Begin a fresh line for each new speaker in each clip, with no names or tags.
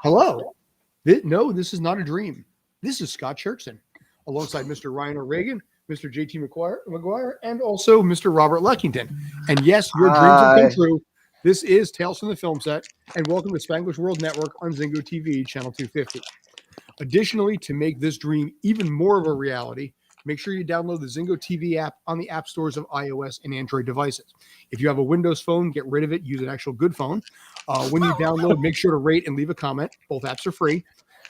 Hello. No, this is not a dream. This is Scott Cherkson, alongside Mr. Ryan O'Regan, Mr. JT McGuire, and also Mr. Robert Leckington. And yes, your dreams have come true. This is Tales from the Film Set, and welcome to Spanglish World Network on Zingo TV, channel 250. Additionally, to make this dream even more of a reality, make sure you download the Zingo TV app on the app stores of iOS and Android devices. If you have a Windows phone, get rid of it. Use an actual good phone. When you download, make sure to rate and leave a comment. Both apps are free.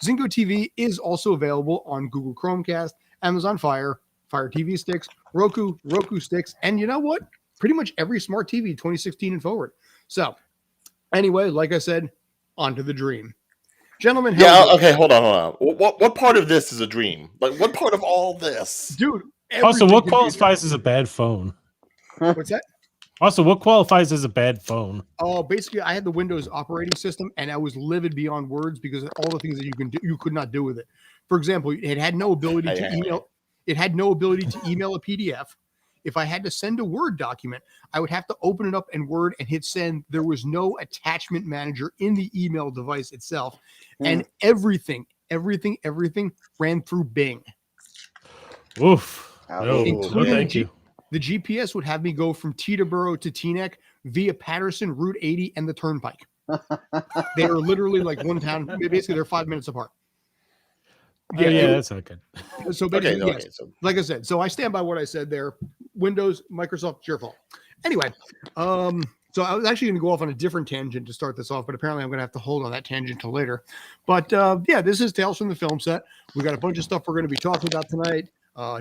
Zingo TV is also available on Google Chromecast, Amazon Fire TV sticks, Roku sticks, and you know what? Pretty much every smart TV 2016 and forward. So anyway, like I said, on to the dream. Gentlemen,
okay, hold on. What part of this is a dream? Like, what part of all this?
Dude.
Also, what qualifies as a bad phone?
What's that?
Also, what qualifies as a bad phone?
Oh, basically, I had the Windows operating system, and I was livid beyond words because of all the things that you can do, you could not do with it. For example, it had no ability to email. It had no ability to email a PDF. If I had to send a Word document, I would have to open it up in Word and hit send. There was no attachment manager in the email device itself, and everything ran through Bing.
Oof. No, thank you.
The GPS would have me go from Teterboro to Teaneck via Patterson, Route 80, and the Turnpike. They are literally like one town. Basically, they're 5 minutes apart.
Yeah, that's not good.
So basically, like I said, so I stand by what I said there. Windows, Microsoft, it's your fault. Anyway, so I was actually going to go off on a different tangent to start this off, but apparently I'm going to have to hold on that tangent till later. But this is Tales from the Film Set. We got a bunch of stuff we're going to be talking about tonight.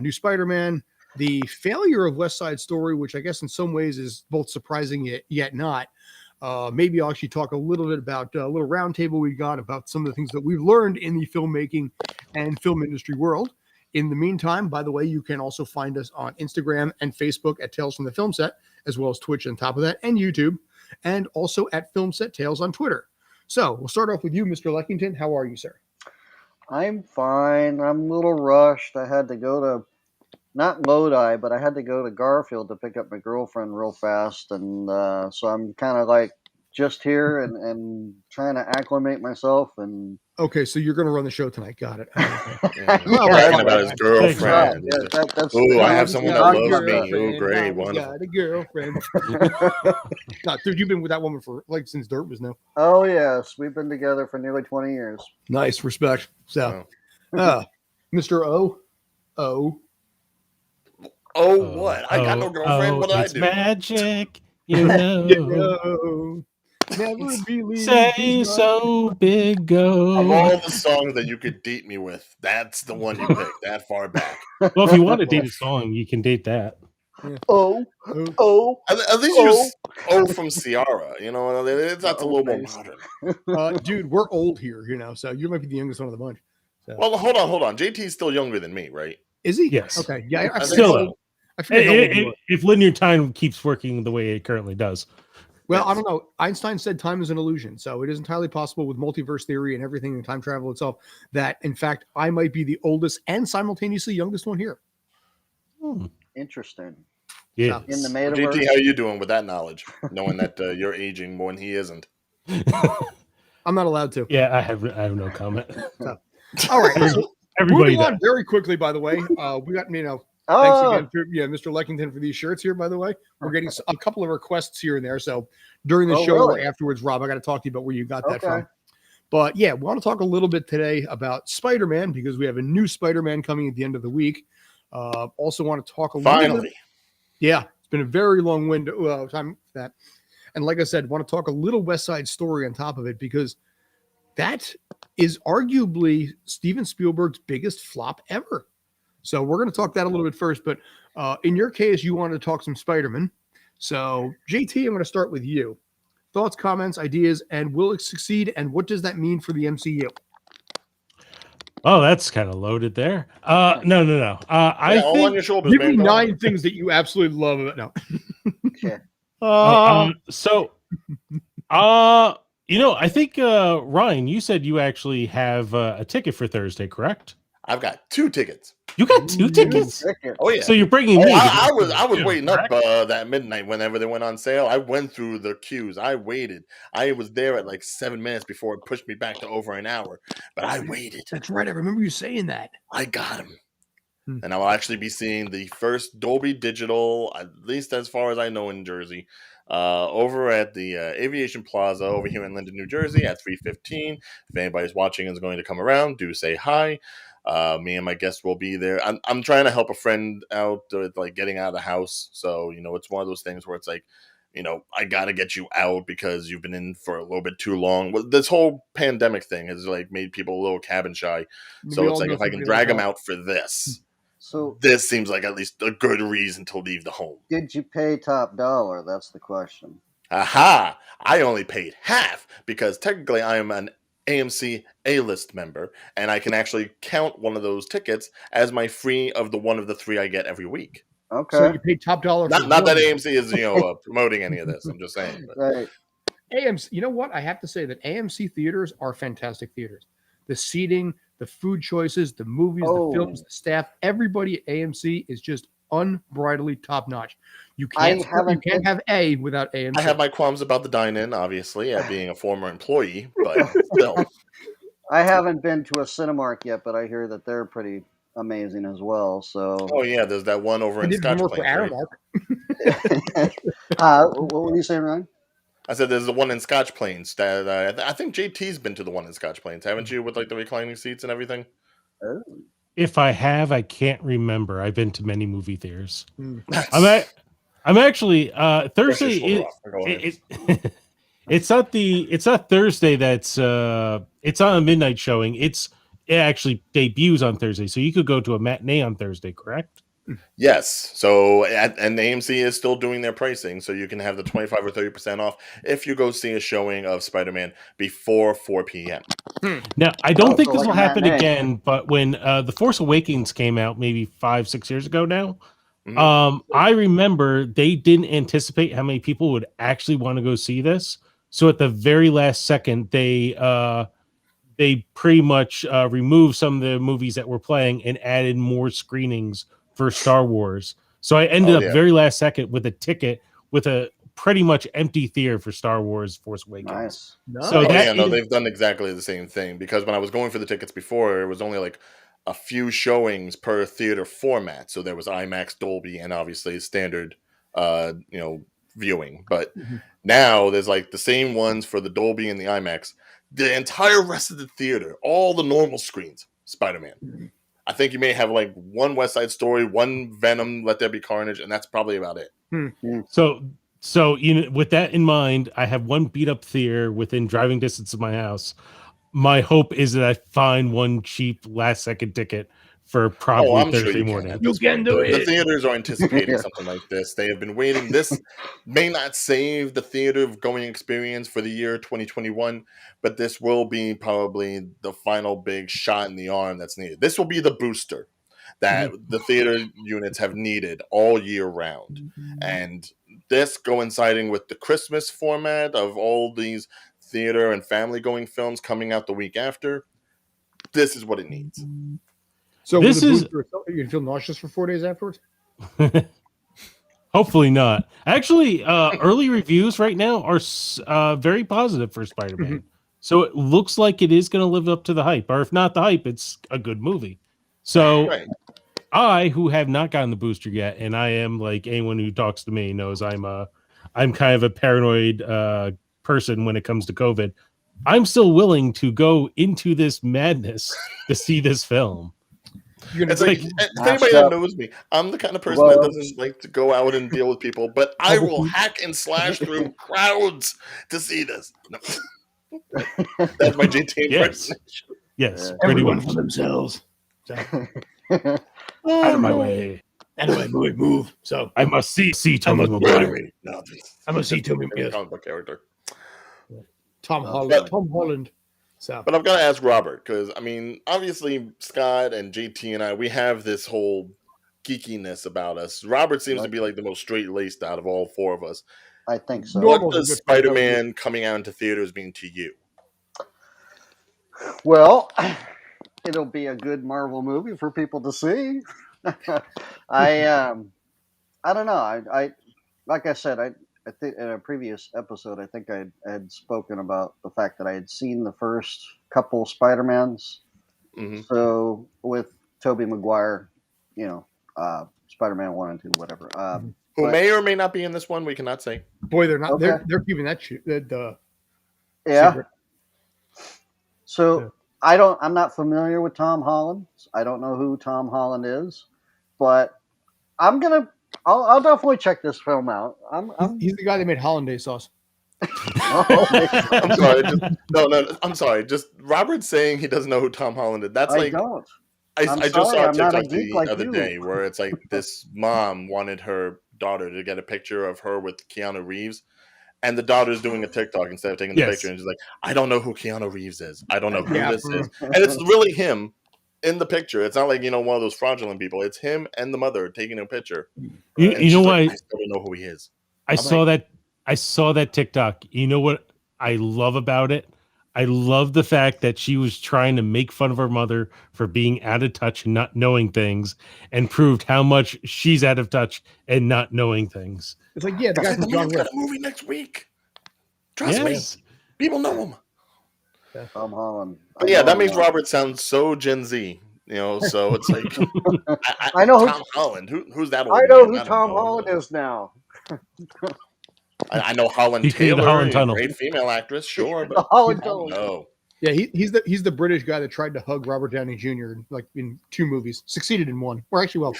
New Spider-Man, the failure of West Side Story, which I guess in some ways is both surprising yet not. Maybe I'll actually talk a little bit about a little roundtable we got about some of the things that we've learned in the filmmaking and film industry world. In the meantime, by the way, you can also find us on Instagram and Facebook at Tales from the Film Set, as well as Twitch on top of that, and YouTube, and also at Film Set Tales on Twitter. So we'll start off with you, Mr. Leckington. How are you, sir? I'm
fine. I'm a little rushed. I had to go to, not Lodi, but I had to go to Garfield to pick up my girlfriend real fast. And so I'm kind of like just here and trying to acclimate myself. And
okay, so you're going to run the show tonight. Got it.
Talking about his girlfriend. Oh, I have someone that loves me. Oh, great. Wonderful.
Got a girlfriend. No, dude, you've been with that woman for like since Dirt was new.
Oh, yes. We've been together for nearly 20 years.
Nice. Respect. So, Mr. O.
What? I got no girlfriend. What did I do?
Magic. You know.
Never believe.
Say so, big go.
Of all the songs that you could date me with, that's the one you picked that far back.
Well, if you want to date a song, you can date that.
Yeah. At least use from Ciara. You know, it's not a little more modern.
Dude, we're old here, you know, so you might be the youngest one of the bunch. So.
Well, hold on. JT's still younger than me, right?
Is he?
Yes.
Okay. Yeah. I
still. If linear time keeps working the way it currently does.
Well, I don't know. Einstein said time is an illusion, so it is entirely possible with multiverse theory and everything and time travel itself that, in fact, I might be the oldest and simultaneously youngest one here.
Interesting.
Yeah.
In the metaverse.
JT, how are you doing with that knowledge, knowing that you're aging more than he isn't?
I'm not allowed to.
Yeah, I have no comment.
So, all right. So, moving on very quickly, by the way, we got, thanks again to Mr. Leckington for these shirts here, by the way. We're getting a couple of requests here and there. So during the show or afterwards, Rob, I got to talk to you about where you got that from. But yeah, we want to talk a little bit today about Spider-Man because we have a new Spider-Man coming at the end of the week. Also want to talk a little bit. Yeah, it's been a very long window time for that. And like I said, want to talk a little West Side Story on top of it because that is arguably Steven Spielberg's biggest flop ever. So we're going to talk that a little bit first, but in your case, you wanted to talk some Spider-Man. So JT, I'm going to start with you. Thoughts, comments, ideas, and will it succeed? And what does that mean for the MCU?
Oh, that's kind of loaded there. No. I think
on your shoulders,
give me 9 things that you absolutely love about no.
I think Ryan, you said you actually have a ticket for Thursday, correct?
I've got 2 tickets.
You got 2 tickets?
Oh yeah.
So you're bringing me.
I was waiting up
correct?
that midnight whenever they went on sale. I went through the queues. I waited. I was there at like 7 minutes before it pushed me back to over an hour. But I waited.
That's right. I remember you saying that.
I got him. And I will actually be seeing the first Dolby Digital, at least as far as I know, in Jersey, over at the Aviation Plaza over here in Linden, New Jersey at 3:15. If anybody's watching and is going to come around, do say hi. Me and my guests will be there. I'm trying to help a friend out with like getting out of the house. So, it's one of those things where it's like, I got to get you out because you've been in for a little bit too long. Well, this whole pandemic thing has like made people a little cabin shy. So it's like if I can drag them out for this.
So
this seems like at least a good reason to leave the home.
Did you pay top dollar? That's the question.
Aha! I only paid half because technically I am an AMC A-list member, and I can actually count one of those tickets as my free of the 3 I get every week.
Okay.
So you paid top dollar.
Not that AMC is promoting any of this. I'm just saying. But.
Right.
AMC. You know what? I have to say that AMC theaters are fantastic theaters. The seating, the food choices, the movies, the films, the staff, everybody at AMC is just unbridledly top notch. You can't have A without AMC.
I have my qualms about the dine-in, obviously, being a former employee, but still.
I haven't been to a Cinemark yet, but I hear that they're pretty amazing as well. So.
Oh yeah, there's that one over in Scotch Plains.
What were you saying, Ryan?
I said there's the one in Scotch Plains that I think JT's been to the one in Scotch Plains, haven't you? With like the reclining seats and everything.
Oh.
If I have, I can't remember. I've been to many movie theaters. I'm actually Thursday. It's not Thursday. It's on a midnight showing. It actually debuts on Thursday, so you could go to a matinee on Thursday, correct?
Yes. So, and AMC is still doing their pricing, so you can have the 25 or 30% off if you go see a showing of Spider-Man before 4 p.m.
Now, I don't think this will happen again, but when The Force Awakens came out maybe 5-6 years ago now, I remember they didn't anticipate how many people would actually want to go see this. So at the very last second, they pretty much removed some of the movies that were playing and added more screenings for Star Wars. So I ended up very last second with a ticket with a pretty much empty theater for Star Wars Force Awakens.
Nice.
So
they've done exactly the same thing, because when I was going for the tickets before, it was only like a few showings per theater format. So there was IMAX, Dolby, and obviously standard viewing. But now there's like the same ones for the Dolby and the IMAX. The entire rest of the theater, all the normal screens, Spider-Man. I think you may have like one West Side Story, one Venom, Let There Be Carnage, and that's probably about it.
So with that in mind, I have one beat up theater within driving distance of my house. My hope is that I find one cheap last second ticket for probably Thursday morning.
You can do it.
The theaters are anticipating something like this. They have been waiting. This may not save the theater going experience for the year 2021, but this will be probably the final big shot in the arm that's needed. This will be the booster that the theater units have needed all year round. And this coinciding with the Christmas format of all these theater and family going films coming out the week after, this is what it needs.
So this is you can feel nauseous for 4 days afterwards?
Hopefully not. Actually, early reviews right now are very positive for Spider-Man. So it looks like it is going to live up to the hype. Or if not the hype, it's a good movie. So I, who have not gotten the booster yet, and I am like anyone who talks to me knows I'm kind of a paranoid person when it comes to COVID. I'm still willing to go into this madness to see this film.
It's like, if anybody that knows me, I'm the kind of person that doesn't like to go out and deal with people, but I will hack and slash through crowds to see this. No. That's my JT impersonation.
Yes,
everyone for themselves. So. Out of my way. Anyway, move. So
I must see Tommy Maguire.
I must see Tommy Maguire.
Comic book character.
Tom Holland. So.
But I've got to ask Robert, because, I mean, obviously Scott and JT and I, we have this whole geekiness about us. Robert seems to be like the most straight-laced out of all four of us.
I think so.
What does Spider-Man coming out into theaters mean to you?
Well, it'll be a good Marvel movie for people to see. I don't know. I like I said, I think in a previous episode, I think I had spoken about the fact that I had seen the first couple Spider-Mans.
Mhm.
So with Tobey Maguire, you know, Spider-Man 1 and 2, whatever.
Who
but-
may or may not be in this one, we cannot say.
Boy, they're not.
Okay.
They're keeping that the
Yeah.
secret.
So
Yeah.
I'm not familiar with Tom Holland. I don't know who Tom Holland is, but I'll definitely check this film out.
He's the guy that made hollandaise sauce.
I'm sorry. No. I'm sorry. Just Robert saying he doesn't know who Tom Holland is. That's
I
like
don't.
I
I'm
just
sorry,
saw a
I'm not a
TikTok
geek
the
like
other
you.
day where it's like this mom wanted her daughter to get a picture of her with Keanu Reeves, and the daughter's doing a TikTok instead of taking the
Yes.
picture, and she's like, "I don't know who Keanu Reeves is. I don't know who
Yeah.
this is," and it's really him in the picture. It's not like one of those fraudulent people. It's him and the mother taking a picture.
You
And
know
she's
what?
like, I still don't know who he is.
I saw that TikTok. You know what I love about it? I love the fact that she was trying to make fun of her mother for being out of touch and not knowing things, and proved how much she's out of touch and not knowing things.
It's like, yeah, the guy
The
from John
man's
Wick.
got a movie next week. Trust me,
Yes.
people know him.
Tom Holland.
But yeah, that makes Robert sound so Gen Z. So it's like
I know who-
Tom Holland. Who's that old
I know
man?
who
don't
Tom
know.
Holland is now.
I know Holland
He created the
Taylor,
Holland
a
Tunnel.
great female actress, sure,
The
but
Holland
I don't
Tunnel.
know.
Yeah, he's the British guy that tried to hug Robert Downey Jr. like in 2 movies, succeeded in 1. Or actually,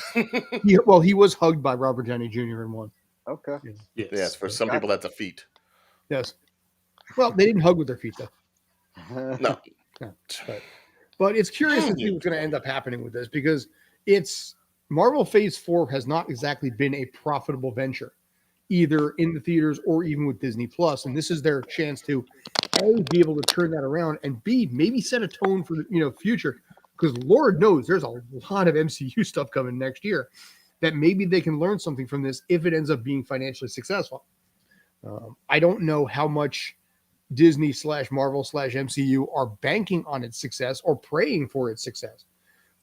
he was hugged by Robert Downey Jr. in 1.
Okay.
Yes, for some people that's a feat.
Yes. Well, they didn't hug with their feet though.
No.
But it's curious to see what's going to end up happening with this, because it's Marvel Phase 4 has not exactly been a profitable venture, either in the theaters or even with Disney Plus, and this is their chance to A, be able to turn that around, and B, maybe set a tone for the future, because Lord knows there's a lot of MCU stuff coming next year that maybe they can learn something from this if it ends up being financially successful. I don't know how much Disney/Marvel/MCU are banking on its success or praying for its success.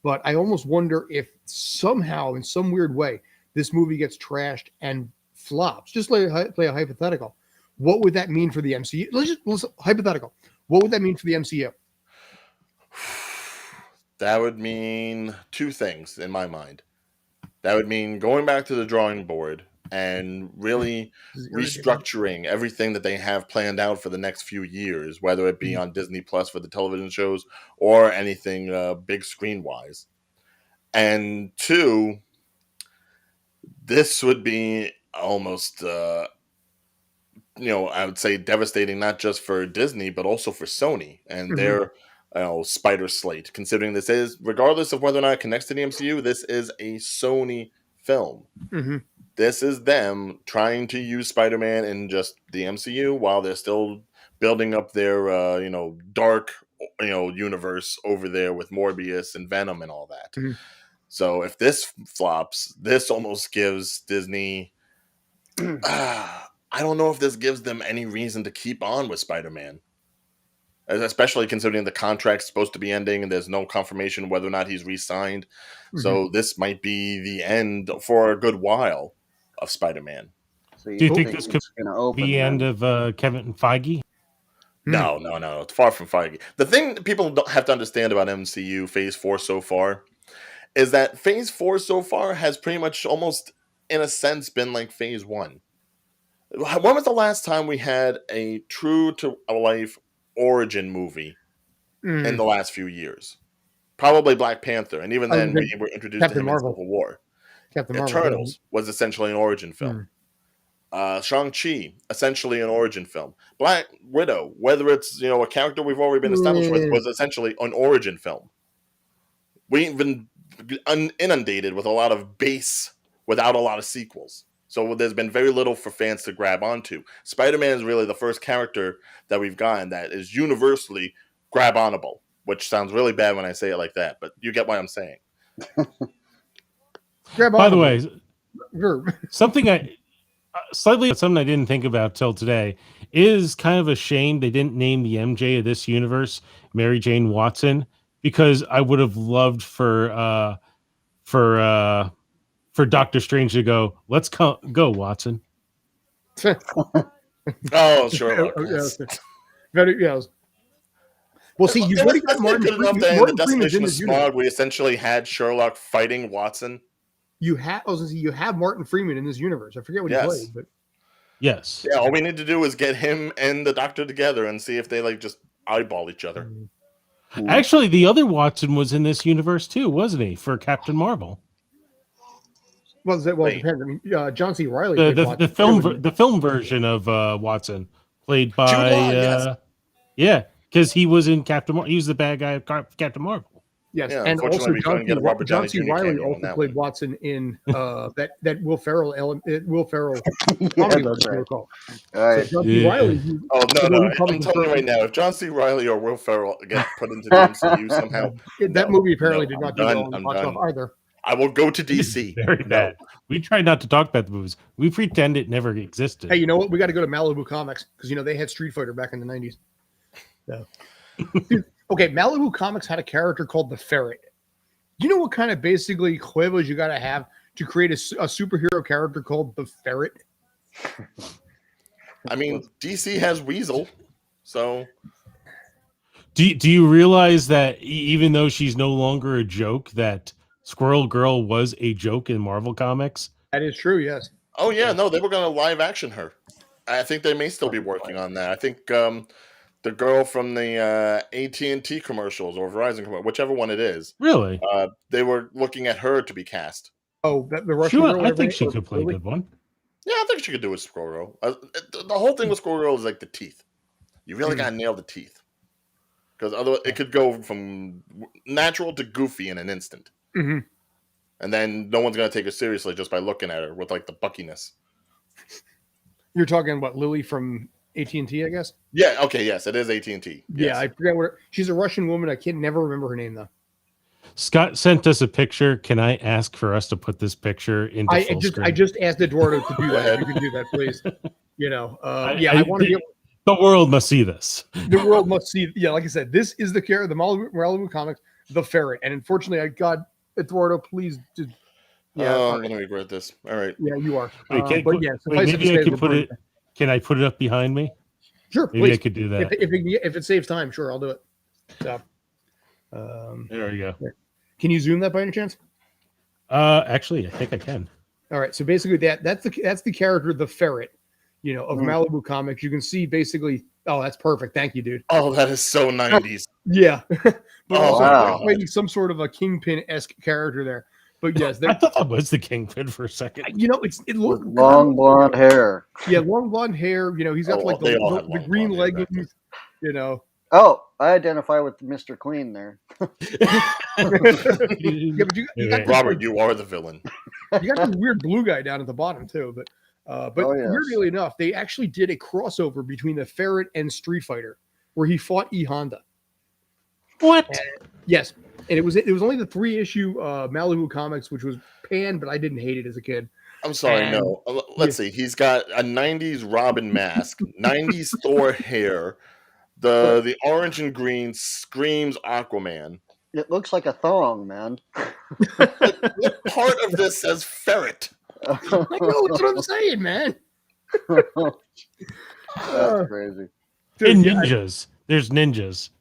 But I almost wonder if somehow, in some weird way, this movie gets trashed and flops. Just play a hypothetical. What would that mean for the MCU? Let's hypothetical. What would that mean for the MCU?
That would mean 2 things in my mind. That would mean going back to the drawing board and really restructuring everything that they have planned out for the next few years, whether it be on Disney Plus for the television shows or anything big screen wise. And 2, this would be almost, I would say devastating, not just for Disney, but also for Sony and their Spider slate, considering this is, regardless of whether or not it connects to the MCU, this is a Sony film.
Mm-hmm.
This is them trying to use Spider-Man in just the MCU while they're still building up their, dark, universe over there with Morbius and Venom and all that.
Mm-hmm.
So if this flops, this almost gives Disney, I don't know if this gives them any reason to keep on with Spider-Man. Especially considering the contract's supposed to be ending and there's no confirmation whether or not he's re-signed. Mm-hmm. So this might be the end for a good while of Spider-Man.
So
Do you think this could
be
the end of Kevin Feige?
No. It's far from Feige. The thing that people don't have to understand about MCU Phase 4 so far is that Phase 4 so far has pretty much almost, in a sense, been like Phase 1. When was the last time we had a true-to-life origin movie in the last few years? Probably Black Panther, and even then we were introduced
Captain
to him
Marvel.
in Civil War.
Captain
Eternals was essentially an origin film. Shang-Chi, essentially an origin film. Black Widow, whether it's a character we've already been established with, was essentially an origin film. We've been inundated with a lot of base without a lot of sequels. So there's been very little for fans to grab onto. Spider-Man is really the first character that we've gotten that is universally grab-onable, which sounds really bad when I say it like that, but you get what I'm saying.
By the way, something I didn't think about till today is kind of a shame they didn't name the MJ of this universe Mary Jane Watson, because I would have loved for Doctor Strange to go, let's go, Watson.
Oh, Sherlock. Yes.
Very, yes. Well, see, you've already got Martin
Freeman.
Freeman.
In the Destination of
this
Smog, we essentially had Sherlock fighting Watson.
You have Martin Freeman in this universe. I forget what he played, but
yes.
Yeah, all we need to do is get him and the Doctor together and see if they like just eyeball each other.
Actually, the other Watson was in this universe too, wasn't he? For Captain Marvel.
Well, it depends. I mean, John C. Riley.
The film version of Watson, played by because he was in Captain Marvel. He was the bad guy of Captain Marvel.
Yes, yeah, and also John C. Riley also played Watson in that Will Ferrell comedy.
All right.
So John C. Riley.
No! I'm telling you right now, if John C. Riley or Will Ferrell get put into the MCU somehow,
that movie apparently did not do well in the box office either.
I will go to DC.
Very bad. We try not to talk about the movies. We pretend it never existed.
Hey, you know what? We got to go to Malibu Comics because they had Street Fighter back in the 90s. So. Okay, Malibu Comics had a character called the Ferret. Do you know what kind of basically quivers you got to have to create a superhero character called the Ferret?
I mean, DC has Weasel, so.
Do you realize that even though she's no longer a joke, that Squirrel Girl was a joke in Marvel Comics?
That is true, yes.
Oh, yeah, no, they were going to live action her. I think they may still be working on that. I think the girl from the AT&T commercials or Verizon commercials, whichever one it is.
Really?
They were looking at her to be cast.
Oh, the Russian girl?
I think she could play a good one.
Yeah, I think she could do a Squirrel Girl. The whole thing with Squirrel Girl is like the teeth. You really got to nail the teeth. Because otherwise, it could go from natural to goofy in an instant.
Mm-hmm.
And then no one's going to take her seriously just by looking at her with like the buckiness.
You're talking about Lily from AT&T, I guess?
Yeah, okay, yes, it is AT&T. Yes.
Yeah, I forget she's a Russian woman. I can never remember her name, though.
Scott sent us a picture. Can I ask for us to put this picture into full screen?
I just asked Eduardo to do that. You can do that, please. I want to be able.
The world must see this.
The world must see. Yeah, like I said, this is the character, the Malibu Comics, the Ferret. And unfortunately, Eduardo, please. I'm
going to regret this. All right.
Yeah, you are.
Maybe I can put it. Can I put it up behind me?
Sure,
maybe
please.
I could do that.
If it saves time, sure, I'll do it. So,
there you go.
Can you zoom that by any chance?
Actually, I think I can.
All right. So basically, that's the character, the Ferret, of Malibu Comics. You can see basically. Oh, that's perfect. Thank you, dude.
Oh, that is so 90s.
Yeah, but also
wow.
maybe some sort of a Kingpin-esque character there. But yes,
I thought that was the Kingpin for a second.
It looks
long blonde hair.
Yeah, long bloned hair. He's got like the green leggings.
Oh, I identify with Mr. Clean there.
Yeah, but
Robert, you are the villain.
You got this weird blue guy down at the bottom too. But weirdly enough, they actually did a crossover between the Ferret and Street Fighter, where he fought E Honda.
What?
Yes. And it was only the 3-issue Malibu Comics, which was panned, but I didn't hate it as a kid.
I'm sorry, no. Let's see. He's got a 90s Robin mask, 90s Thor hair. The orange and green screams Aquaman.
It looks like a thong, man.
What part of this says ferret?
I know, that's what I'm saying, man.
That's crazy.
Dude,
and ninjas. There's ninjas.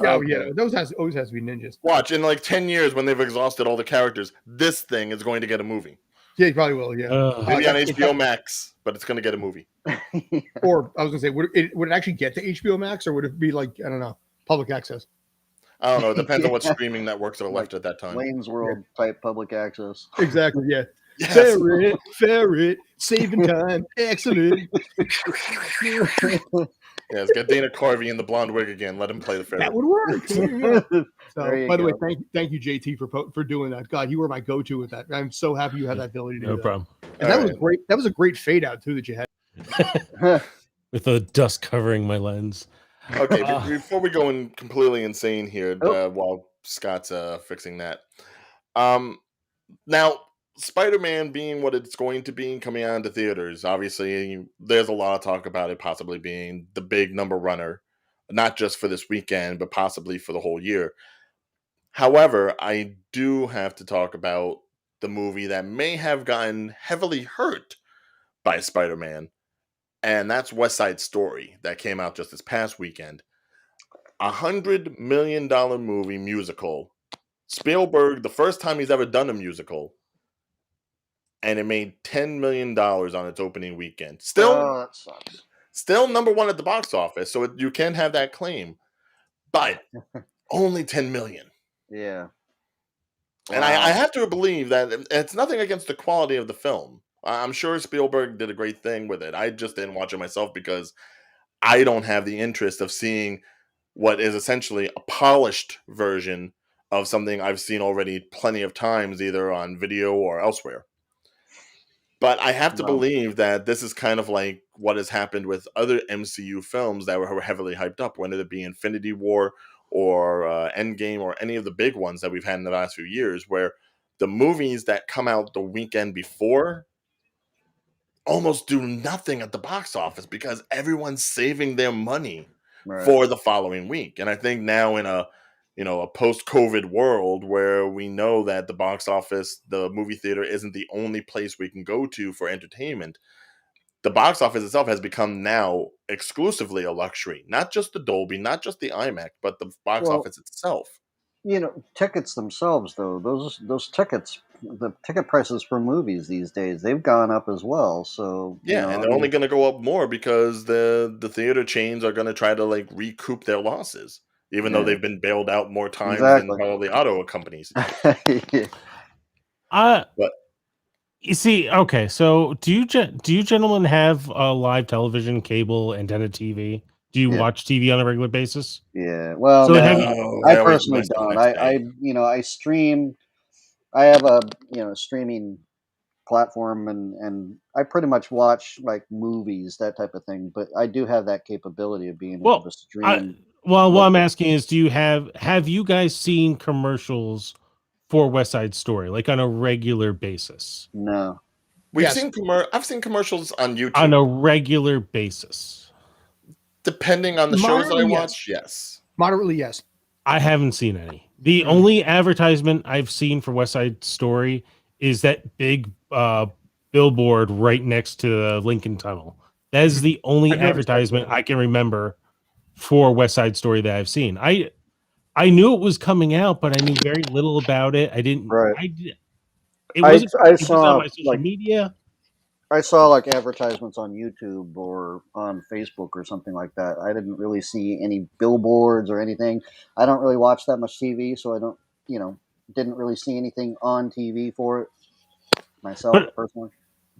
Oh yeah, those always has to be ninjas.
Watch, in like 10 years when they've exhausted all the characters, this thing is going to get a movie.
Yeah, you probably will. Yeah,
maybe on HBO Max, but it's going to get a movie.
Or I was going to say, would it actually get to HBO Max, or would it be like, I don't know, public access?
I don't know. It depends on what streaming networks are left at that time.
Wayne's World type public access.
Exactly. Yeah.
Yes.
Ferret, saving time, excellent.
Yes, get Dana Carvey in the blonde wig again. Let him play the ferret.
That would work. So, by the way,
go.
thank you, JT, for doing that. God, you were my go-to with that. I'm so happy you had that ability to do
No
that.
problem.
And that was great. That was a great fade out too that you had.
With the dust covering my lens.
Okay, before we go in completely insane here, while Scott's fixing that. Now, Spider-Man being what it's going to be coming out into theaters, obviously, there's a lot of talk about it possibly being the big number runner, not just for this weekend, but possibly for the whole year. However, I do have to talk about the movie that may have gotten heavily hurt by Spider-Man, and that's West Side Story that came out just this past weekend. $100 million movie musical. Spielberg, the first time he's ever done a musical, and it made $10 million on its opening weekend.
that sucks.
Still number one at the box office, so you can have that claim, but only 10 million.
Yeah.
And I have to believe that it's nothing against the quality of the film. I'm sure Spielberg did a great thing with it. I just didn't watch it myself because I don't have the interest of seeing what is essentially a polished version of something I've seen already plenty of times, either on video or elsewhere. But I have to believe that this is kind of like what has happened with other MCU films that were heavily hyped up, whether it be Infinity War or Endgame or any of the big ones that we've had in the last few years, where the movies that come out the weekend before almost do nothing at the box office because everyone's saving their money for the following week. And I think now in a post-COVID world where we know that the box office, the movie theater isn't the only place we can go to for entertainment, the box office itself has become now exclusively a luxury. Not just the Dolby, not just the IMAX, but the box office itself.
Tickets themselves, though, those tickets, the ticket prices for movies these days, they've gone up as well. So
and they're only going to go up more because the theater chains are going to try to like recoup their losses, even though they've been bailed out more times than probably auto companies.
But you see, okay, so do you gentlemen have live television, cable, antenna TV? Do you watch TV on a regular basis?
Yeah. Well,
so
I personally don't. I stream. I have a streaming platform, and I pretty much watch like movies, that type of thing. But I do have that capability of being able to stream.
What I'm asking is, have you guys seen commercials for West Side Story, like on a regular basis?
No.
I've seen commercials on YouTube
on a regular basis.
Depending on the shows that I watch, yes.
Moderately, yes.
I haven't seen any. The only advertisement I've seen for West Side Story is that big billboard right next to the Lincoln Tunnel. That is the only advertisement I can remember for West Side Story that I've seen. I knew it was coming out, but I knew very little about it. I didn't.
I saw
on my social media.
I saw like advertisements on YouTube or on Facebook or something like that. I didn't really see any billboards or anything. I don't really watch that much TV, so I don't, didn't really see anything on TV for it myself personally.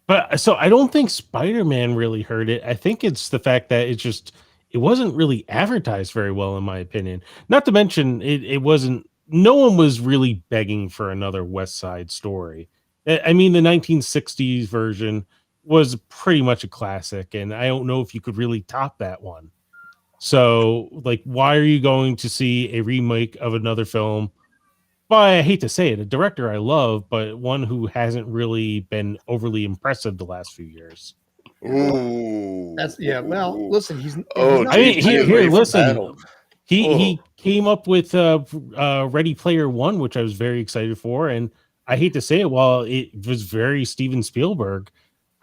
But so I don't think Spider-Man really heard it. I think it's the fact that it wasn't really advertised very well, in my opinion. Not to mention it wasn't. No one was really begging for another West Side Story. I mean, the 1960s version was pretty much a classic, and I don't know if you could really top that one. So, like, why are you going to see a remake of another film by, I hate to say it, a director I love, but one who hasn't really been overly impressive the last few years?
Ooh.
Well, listen, he's
listen. He came up with Ready Player One, which I was very excited for, and I hate to say it, while it was very Steven Spielberg,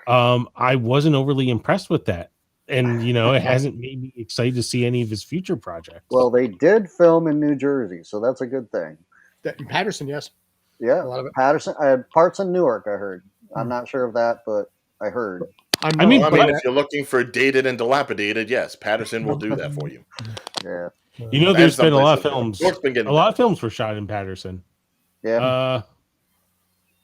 I wasn't overly impressed with that. And, it hasn't made me excited to see any of his future projects.
Well, they did film in New Jersey, so that's a good thing.
In Patterson, yes.
Yeah, a lot of it. Patterson. Parts in Newark, I heard. I'm not sure of that, but I heard.
I mean, if you're looking for dated and dilapidated, yes, Patterson will do that for you.
Yeah.
There's been a lot of films. A lot of films were shot in Patterson.
Yeah.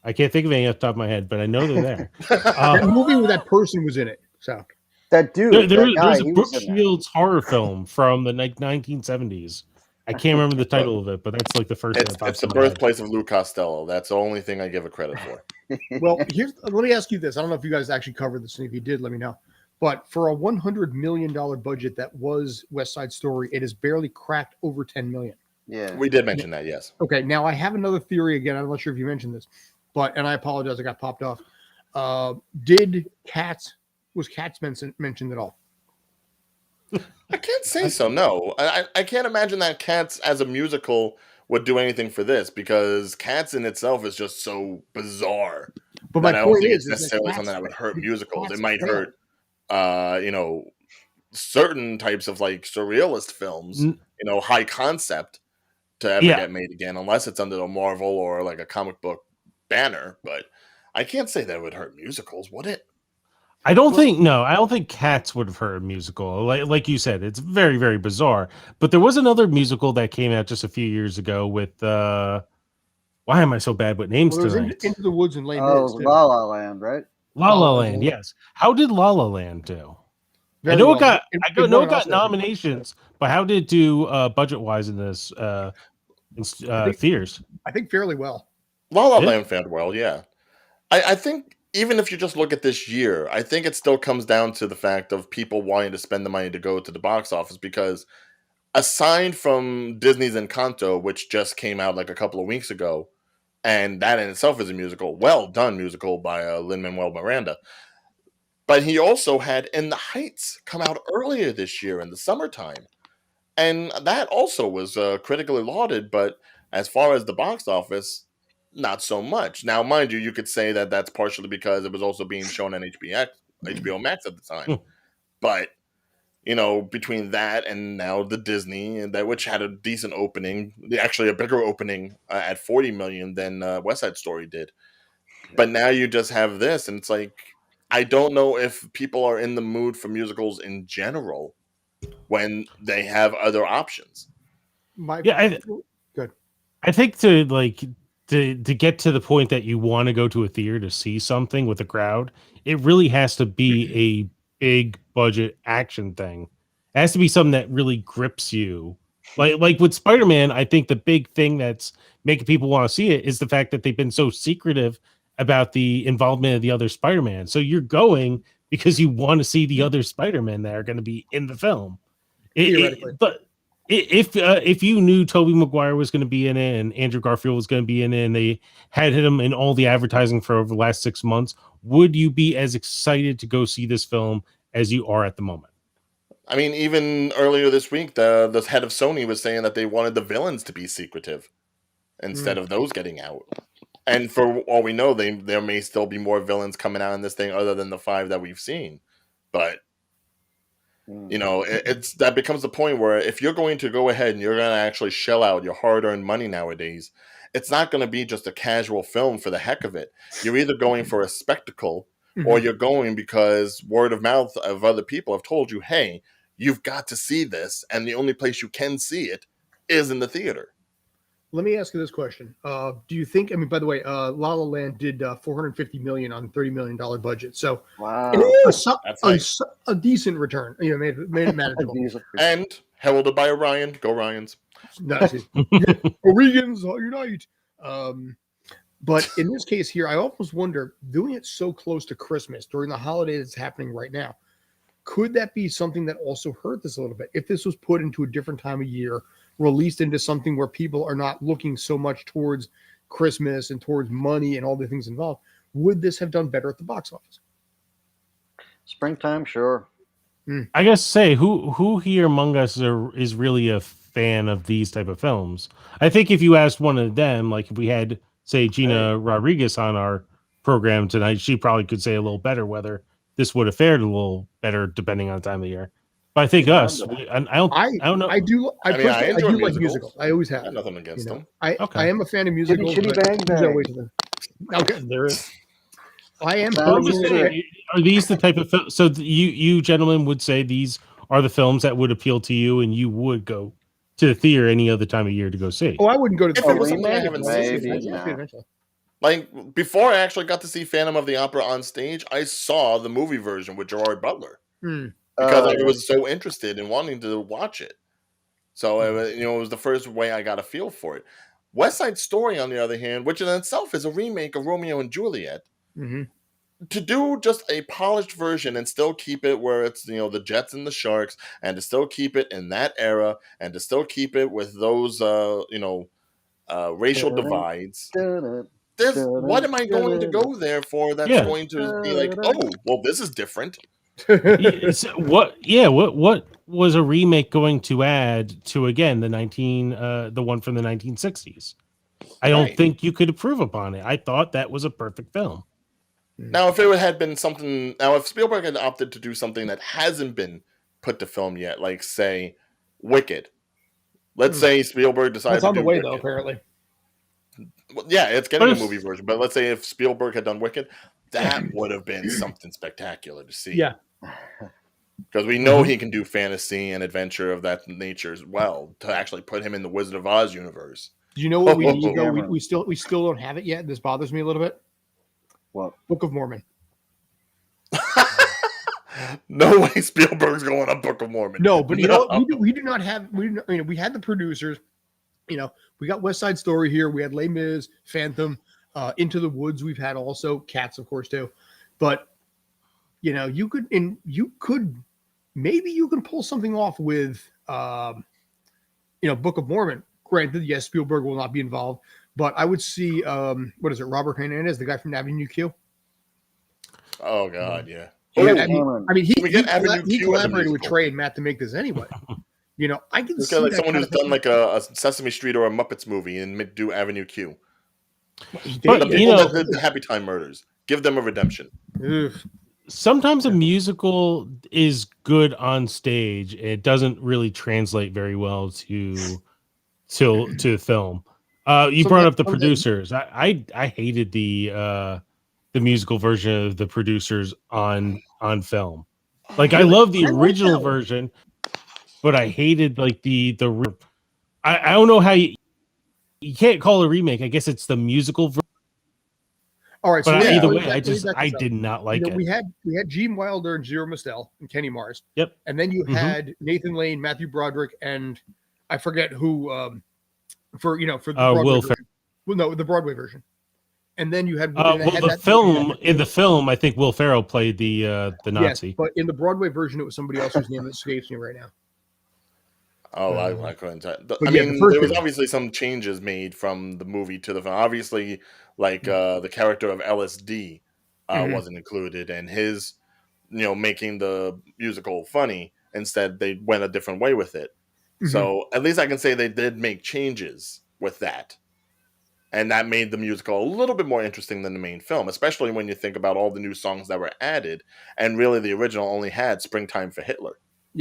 I can't think of any off the top of my head, but I know they're there.
That movie where that person was in it. So
that dude.
There's a Brooke Shields horror film from the 1970s. I can't remember the title of it, but that's like the first.
It's the birthplace of Lou Costello. That's the only thing I give a credit for.
Well, let me ask you this. I don't know if you guys actually covered this, and if you did, let me know. But for a $100 million budget that was West Side Story, it has barely cracked over 10 million.
Yeah,
we did mention that. Yes.
Okay. Now I have another theory again. I'm not sure if you mentioned this, and I apologize, I got popped off. Was Cats mentioned at all?
I can't say so. No, I can't imagine that Cats as a musical would do anything for this, because Cats in itself is just so bizarre
But my
that I don't
point
think it's
is that
necessarily something that would hurt musicals. It might hurt, certain types of like surrealist films, high concept to ever get made again, unless it's under a Marvel or like a comic book banner. But I can't say that would hurt musicals, would it?
I don't think Cats would have heard a musical. Like you said, it's very, very bizarre. But there was another musical that came out just a few years ago with why am I so bad with names tonight?
Into the Woods and Les Mis.
Oh, La La Land, right?
La La Land, yes. How did La La Land do? I know it got nominations, but how did it do budget wise in this theaters?
I think fairly well.
La La Land fared well, yeah. I think even if you just look at this year, I think it still comes down to the fact of people wanting to spend the money to go to the box office, because aside from Disney's Encanto, which just came out like a couple of weeks ago, and that in itself is a musical, well done musical by Lin-Manuel Miranda. But he also had In the Heights come out earlier this year in the summertime. And that also was critically lauded, but as far as the box office, not so much. Now, mind you, you could say that that's partially because it was also being shown on HBO Max at the time. But, between that and now the Disney, and that which had a decent opening, actually a bigger opening at $40 million than West Side Story did. But now you just have this, and it's like, I don't know if people are in the mood for musicals in general when they have other options.
Good.
I think to get to the point that you want to go to a theater to see something with a crowd, it really has to be a big budget action thing. It has to be something that really grips you. Like with Spider-Man, I think the big thing that's making people want to see it is the fact that they've been so secretive about the involvement of the other Spider-Man. So you're going because you want to see the other Spider-Man that are going to be in the film. But if you knew Tobey Maguire was going to be in it and Andrew Garfield was going to be in it, and they had him in all the advertising for over the last 6 months, would you be as excited to go see this film as you are at the moment?
I mean, even earlier this week, the head of Sony was saying that they wanted the villains to be secretive instead of those getting out. And for all we know, there may still be more villains coming out in this thing other than the 5 that we've seen. But, that becomes the point where if you're going to go ahead and you're going to actually shell out your hard-earned money nowadays, it's not going to be just a casual film for the heck of it. You're either going for a spectacle or you're going because word of mouth of other people have told you, hey, you've got to see this, and the only place you can see it is in the theater.
Let me ask you this question. Do you think, by the way, La La Land did $450 million on $30 million budget. So
wow,
a decent return. Made it manageable.
And heralded by Orion. Go Ryans.
Origans, unite. But in this case here, I almost wonder, doing it so close to Christmas during the holiday that's happening right now, could that be something that also hurt this a little bit? If this was put into a different time of year, released into something where people are not looking so much towards Christmas and towards money and all the things involved, would this have done better at the box office?
Springtime, sure.
I guess who here among us is really a fan of these type of films? I think if you asked one of them, like if we had, say, Gina Rodriguez on our program tonight, she probably could say a little better whether this would have fared a little better depending on the time of the year. But I think us, I don't know.
I do like musicals. I always have.
I have nothing against them.
I am a fan of musicals.
Bang, bang.
Okay, there is. I am.
Are these the type of film? So you gentlemen would say these are the films that would appeal to you, and you would go to the theater any other time of year to go see?
Oh, I wouldn't go to the
theater. Like, before I actually got to see Phantom of the Opera on stage, I saw the movie version with Gerard Butler. Because I was so interested in wanting to watch it. So, it was the first way I got a feel for it. West Side Story, on the other hand, which in itself is a remake of Romeo and Juliet, to do just a polished version and still keep it where it's, the Jets and the Sharks, and to still keep it in that era, and to still keep it with those, racial divides. What am I going to go there for that's going to be like, oh, well, this is different.
What was a remake going to add to, again, the one from the 1960s? I don't think you could improve upon it. I thought that was a perfect film.
Now, if it had been something, if Spielberg had opted to do something that hasn't been put to film yet, like say Wicked. Let's say Spielberg decided
That's on
to
the
do
way,
Wicked.
though, apparently.
Well, yeah, it's getting a movie version, but let's say if Spielberg had done Wicked, that would have been something spectacular to see.
Yeah.
Because we know he can do fantasy and adventure of that nature as well, to actually put him in the Wizard of Oz universe.
Do you know what we need, though? We still don't have it yet. This bothers me a little bit.
What?
Book of Mormon.
No way Spielberg's going on Book of Mormon.
No, but you know what? We do not have. We had the producers. We got West Side Story here. We had Les Mis, Phantom, Into the Woods. We've had also Cats, of course, too. But you could maybe you can pull something off with Book of Mormon. Granted, yes, Spielberg will not be involved, but I would see what is it, Robert Hernandez, the guy from Avenue Q.
Oh God, yeah.
He collaborated with Trey and Matt to make this anyway. I can see
like someone who's done like a Sesame Street or a Muppets movie and do Avenue Q. But the people that did the Happy Time Murders, give them a redemption.
Sometimes a musical is good on stage. It doesn't really translate very well to film. You brought up the producers. I hated the musical version of the producers on film. Like, I love the original version, but I hated like the I don't know how you can't call it a remake. I guess it's the musical version.
All right,
but either way, I did not like it.
We had Gene Wilder and Zero Mostel and Kenny Mars.
Yep.
And then you had Nathan Lane, Matthew Broderick, and I forget who for the Broadway version. Well, no, the Broadway version. And then you had
in the film, I think Will Ferrell played the Nazi.
Yes, but in the Broadway version, it was somebody else whose name escapes me right now.
Oh, I couldn't tell. There was obviously some changes made from the movie to the film. Obviously, like the character of LSD wasn't included, and his, making the musical funny. Instead, they went a different way with it. So at least I can say they did make changes with that. And that made the musical a little bit more interesting than the main film, especially when you think about all the new songs that were added. And really, the original only had Springtime for Hitler,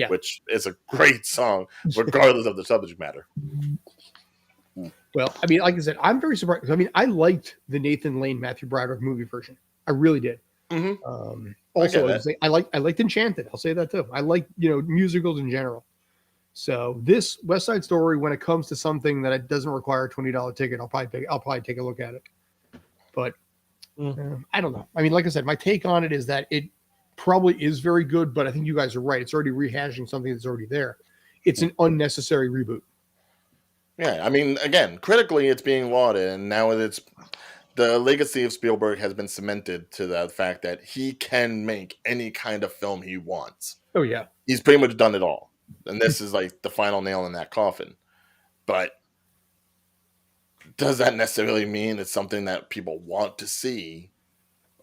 which is a great song, regardless of the subject matter.
Well, like I said, I'm very surprised. I liked the Nathan Lane, Matthew Broderick movie version. I really did. Also, I liked Enchanted. I'll say that too. I like musicals in general. So this West Side Story, when it comes to something that it doesn't require a $20 ticket, I'll probably take a look at it. But I don't know. Like I said, my take on it is that it probably is very good, but I think you guys are right. It's already rehashing something that's already there. It's an unnecessary reboot.
Yeah, again, critically, it's being lauded, and now the legacy of Spielberg has been cemented to the fact that he can make any kind of film he wants.
Oh yeah,
he's pretty much done it all. And this is like the final nail in that coffin. But does that necessarily mean it's something that people want to see?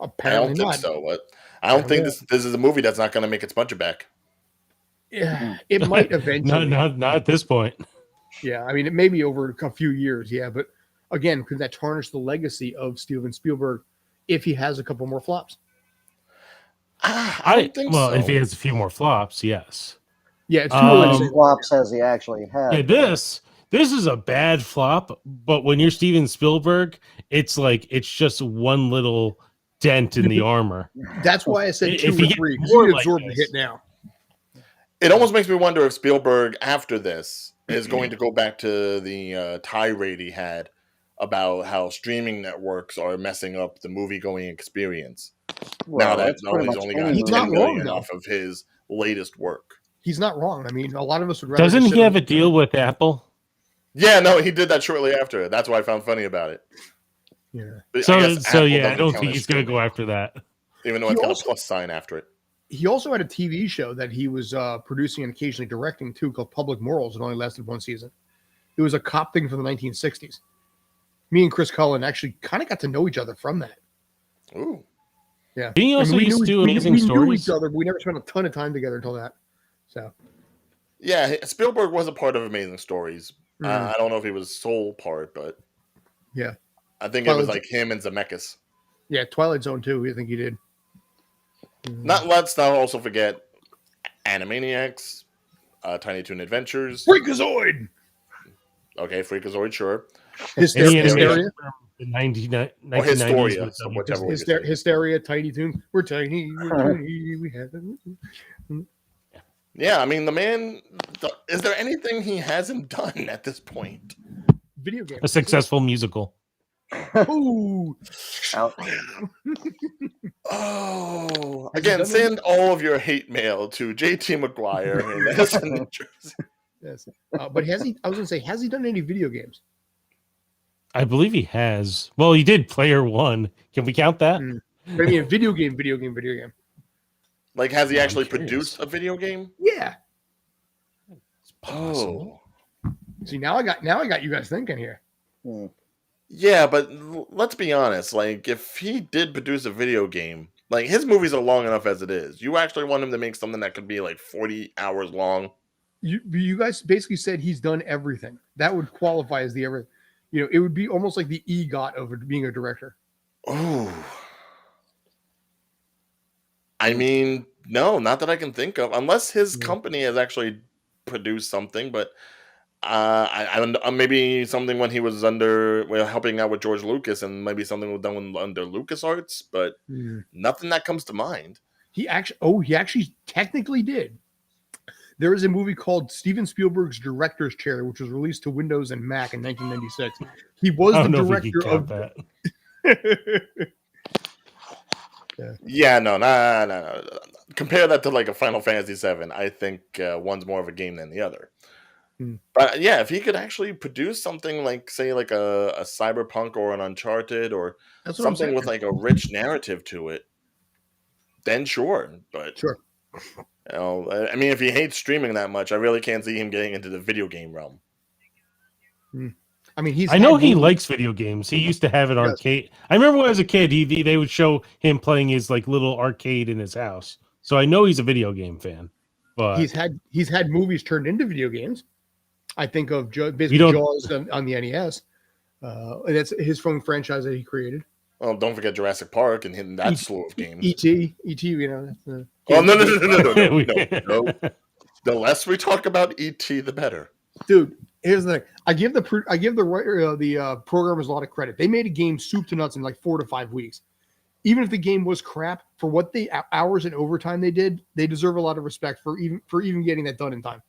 Apparently
I don't think so. But I don't think this is a movie that's not going to make its budget back.
Yeah, it might eventually.
not at this point.
Yeah, it may be over a few years. Yeah, but again, could that tarnish the legacy of Steven Spielberg if he has a couple more flops?
I don't think so.
If he has a few more flops, yes.
Yeah, it's
how many flops has he actually had?
Yeah, this is a bad flop, but when you're Steven Spielberg, it's just one little dent in the armor.
That's why I said 2 or 3, because you can absorb the hit now.
It almost makes me wonder if Spielberg, after this, is going to go back to the tirade he had about how streaming networks are messing up the movie-going experience.
Well,
now that he's only got $10 million off of his latest work.
He's not wrong. A lot of us would rather.
Doesn't he have a deal with Apple?
Yeah, no, he did that shortly after. That's what I found funny about it.
Yeah.
So I don't think he's going to go after that.
Even though it's got a plus sign after it.
He also had a TV show that he was producing and occasionally directing too, called Public Morals. It only lasted 1 season. It was a cop thing from the 1960s. Me and Chris Cullen actually kind of got to know each other from that.
Ooh.
Yeah.
Didn't he also used to do Amazing
we knew
Stories?
each other, but we never spent a ton of time together until that. So.
Yeah, Spielberg was a part of Amazing Stories.
Mm.
I don't know if he was sole part, but
yeah,
I think it was like him and Zemeckis.
Yeah, Twilight Zone too. I think he did.
Let's not also forget Animaniacs, Tiny Toon Adventures,
Freakazoid.
Okay, Freakazoid, sure.
Hysteria.
The 1990s.
Or Hysteria, so whichever way.
Hysteria, Tiny Toon. We're tiny. We have it.
Yeah, I mean, the man. Is there anything he hasn't done at this point?
Video game.
A successful musical.
Ooh.
Oh, again, send all of your hate mail to JT McGuire in Edison, New Jersey.
Yes, but has he? I was going to say, has he done any video games?
I believe he has. Well, he did Player One. Can we count that?
I mean, video game.
Like, has he actually produced a video game?
Yeah.
It's possible.
See, now I got you guys thinking here.
Yeah, but let's be honest. Like, if he did produce a video game, like, his movies are long enough as it is. You actually want him to make something that could be like 40 hours long?
You guys basically said he's done everything. That would qualify as the everything. It would be almost like the EGOT of being a director.
Oh. I mean, no, not that I can think of, unless his company has actually produced something. But I maybe something when he was helping out with George Lucas, and maybe something was done under LucasArts, but nothing that comes to mind. He
actually technically did. There is a movie called Steven Spielberg's Director's Chair, which was released to Windows and Mac in 1996. He was the director of that.
No. Compare that to like a Final Fantasy VII. I think one's more of a game than the other. But yeah, if he could actually produce something like, say, like a Cyberpunk or an Uncharted or something with like a rich narrative to it, then sure. But
sure.
I mean, if he hates streaming that much, I really can't see him getting into the video game realm.
I mean,
I know he likes video games. He used to have an arcade. I remember when I was a kid, they would show him playing his like little arcade in his house. So I know he's a video game fan. But
he's had movies turned into video games. I think of basically Jaws on the NES. That's his film franchise that he creted.
Well, don't forget Jurassic Park and hitting that slew of games.
E.T.
No. The less we talk about E.T., the better.
Dude, here's the thing. I give the programmers a lot of credit. They made a game soup to nuts in like 4 to 5 weeks. Even if the game was crap, for what the hours and overtime they did, they deserve a lot of respect for even getting that done in time.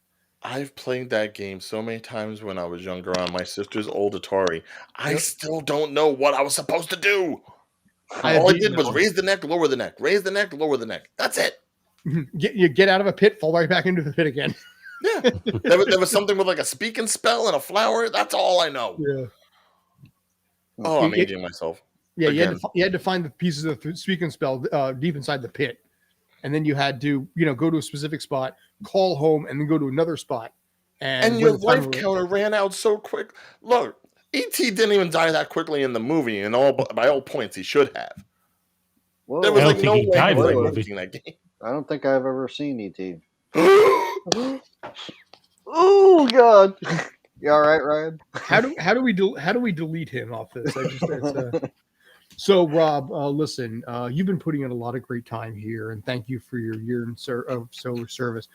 I've played that game so many times when I was younger on my sister's old Atari. I still don't know what I was supposed to do. All I did was raise the neck, lower the neck, raise the neck, lower the neck. That's it.
You get out of a pit, fall right back into the pit again.
Yeah. There was something with like a speak and spell and a flower. That's all I know.
Yeah.
Oh, I'm aging myself.
Yeah, you had to find the pieces of speak and spell deep inside the pit. And then you had to, go to a specific spot, call home, and then go to another spot.
And your life counter ran out so quick. Look, E.T. didn't even die that quickly in the movie, and by all points, he should have.
Whoa,
there was like no way making that game.
I don't think I've ever seen E.T. Oh God! You all right, Ryan?
How do we delete him off this? So, Rob, listen, you've been putting in a lot of great time here, and thank you for your year of service.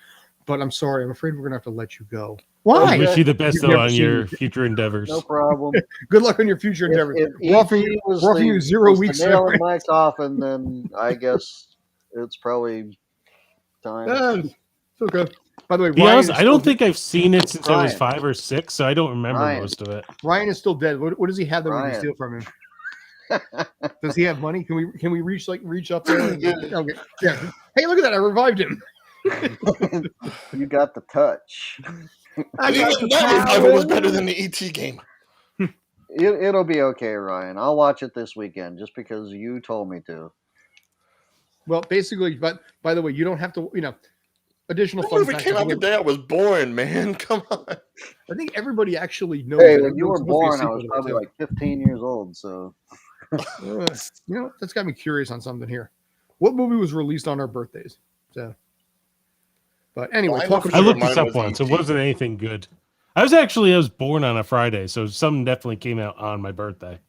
But I'm sorry, I'm afraid we're going to have to let you go. Why?
I wish you the best on your future endeavors.
No problem.
Good luck on your future endeavors.
If
we're offering you 0 weeks.
Nail in my coffin, then I guess it's probably time.
It's okay. By the way,
be honest, I don't think I've seen it since I was 5 or 6, so I don't remember most of it.
Ryan is still dead. What does he have that we can steal from him? Does he have money? Can we reach up there? Okay. Yeah. Hey, look at that! I revived him.
You got the touch.
It was better than the ET game.
It'll be okay, Ryan. I'll watch it this weekend just because you told me to.
Well, basically, but by the way, you don't have to. Additional
fun fact. It came out the day I was born, man. Come on.
I think everybody actually knows.
Hey, when you were born, I was probably like 15 years old. So,
that's got me curious on something here. what movie was released on our birthdays? So, but anyway,
Well, I
talk
know for
I
about
sure
looked this
mine
up
was
once. It
ET.
wasn't anything good. I was born on a Friday, so something definitely came out on my birthday,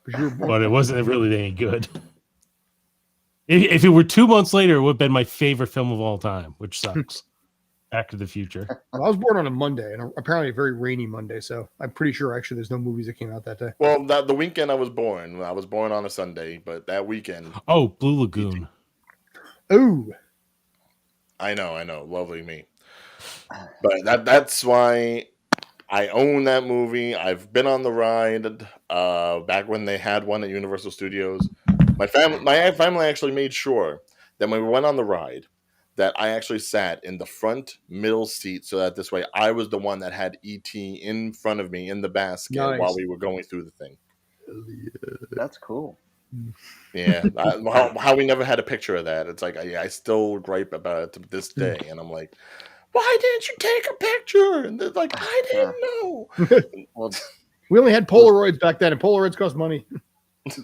'cause you were born.
but it wasn't really any good. If it were 2 months later, it would have been my favorite film of all time, which sucks. Back to the Future.
Well, I was born on a Monday, and apparently a very rainy Monday. So I'm pretty sure actually there's no movies that came out that day.
Well, the weekend I was born on a Sunday, but that weekend,
Oh, Blue Lagoon.
Oh,
I know, lovely me. But that's why I own that movie. I've been on the ride back when they had one at Universal Studios. My family actually made sure that when we went on the ride, that I actually sat in the front middle seat, so that this way I was the one that had ET in front of me in the basket
Nice.
while we were going through the thing.
That's cool.
Yeah, how we never had a picture of that. It's like I still gripe about it to this day, and I'm like, why didn't you take a picture? And they're like, I didn't know.
Well,
we only had Polaroids back then, and Polaroids cost money.
She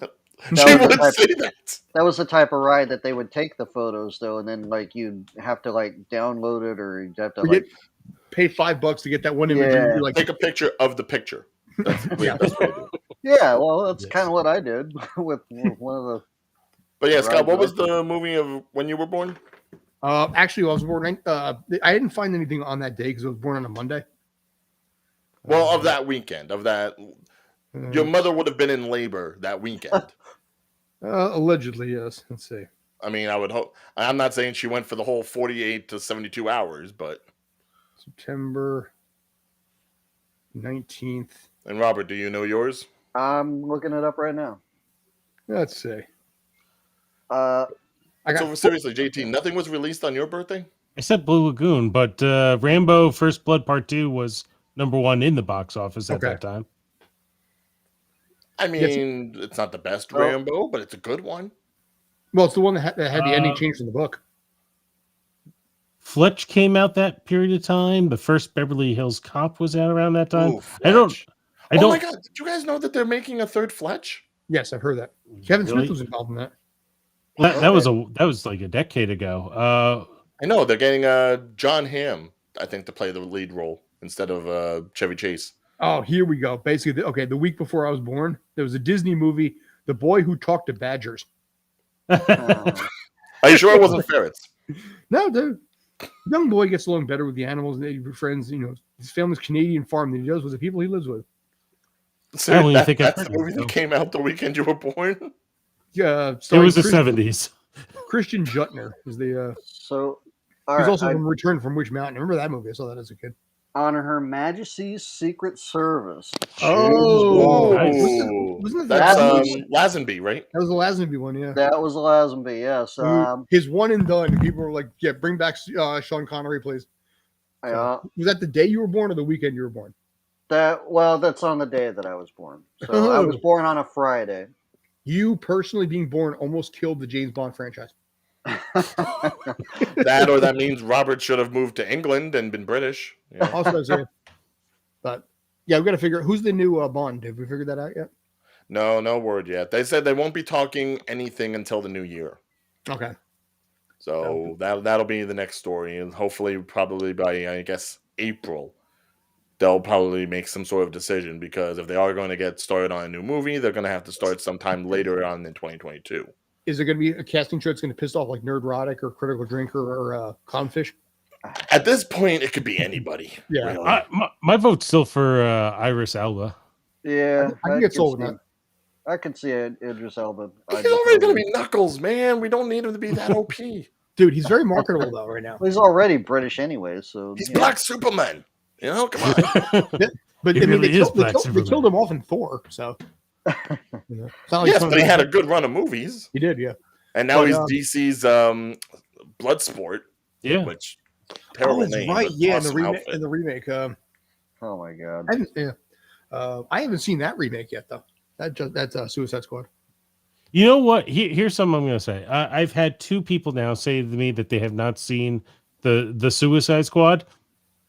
would say that.
that was the type of ride that they would take the photos though, and then like you'd have to like download it, or you'd have to like
Pay $5 to get that one image.
Yeah.
And you're like,
Take a picture of the picture. That's the
Yeah.
best way to do it.
yeah. Well, that's
Yes.
kind of what I did with one of the.
But yeah, Scott, what was
Right.
the movie of when you were born?
actually, I was born. I didn't find anything on that day because I was born on a Monday.
Well, of that weekend, of that.
Uh,
Your mother would have been in labor that weekend.
allegedly, yes. Let's see.
I mean, I would hope. I'm not saying she went for the whole 48 to 72 hours, but.
September 19th.
And Robert, do you know yours?
I'm looking it up right now.
Let's see.
Uh,
I got
So seriously, JT, nothing was released on your birthday?
I said Blue Lagoon, but Rambo First Blood Part 2 was #1 in the box office at
Okay.
that time.
I mean, it's not the best
Oh.
Rambo, but it's a good one.
well, it's the one that had the ending
Uh,
changed from the book.
Fletch came out that period of time. The first Beverly Hills Cop was out around that time.
Ooh,
I don't.
Fletch.
I
Oh
don't.
my God! Did you guys know that they're making a third Fletch?
Yes, I've heard that. Kevin
Really?
Smith was involved in that.
That was like a decade ago.
I know they're getting John Hamm, I think, to play the lead role instead of Chevy Chase.
Oh, here we go. Basically, the week before I was born, there was a Disney movie, The Boy Who Talked to Badgers.
Are you sure it wasn't ferrets?
No, the young boy gets along better with the animals and they befriends, his family's Canadian farm than he does with the people he lives with.
So
I don't even think I've
that's
heard
the
of
movie
it,
that
though.
came out the weekend you were born.
Yeah,
It
starring
was the
Christian,
70s.
Christian Jutner is the.
so, all
He's
right,
also from Return from Witch Mountain. Remember that movie? I saw that as a kid.
on Her Majesty's Secret Service.
Oh,
nice.
wasn't
That's
that
Lazenby, right?
that was the Lazenby one? Yeah.
That was Lazenby, yes.
His one and done. People were like, "Yeah, bring back Sean Connery, please." So, was that the day you were born or the weekend you were born?
That's on the day that I was born. So I was born on a Friday.
You personally being born almost killed the James Bond franchise.
That means Robert should have moved to England and been British. Yeah.
Also, I say, but yeah, we've got to figure out who's the new Bond. Have we figured that out yet?
No word yet. They said they won't be talking anything until the new year.
Okay.
So that'll be the next story, and hopefully, probably by I guess April, they'll probably make some sort of decision, because if they are going to get started on a new movie, they're going to have to start sometime later on in 2022.
Is it going to be a casting show that's going to piss off like Nerdrotic or Critical Drinker or Clownfish?
At this point, it could be anybody.
Yeah.
really.
My vote's still for Iris Elba.
Yeah.
I can get sold with that.
I can see it, Idris Elba.
He's already going to be Knuckles, man. We don't need him to be that OP.
Dude, he's very marketable though right now.
Well, he's already British anyway, so
He's
yeah.
Black Superman. You know, come on.
But
He
I mean,
really is Black
they
Superman.
killed him off in Thor, so. It's not like
Yes,
some-
but he had a good run of movies,
He did, yeah.
and now
But,
he's DC's Bloodsport,
Yeah.
which terrible
Oh, that's
name.
right.
but
Yeah,
awesome outfit.
in the remake.
Oh my god.
I haven't seen that remake yet though. That's Suicide Squad.
You know what? Here's something I'm going to say. I've had 2 people now say to me that they have not seen the Suicide Squad.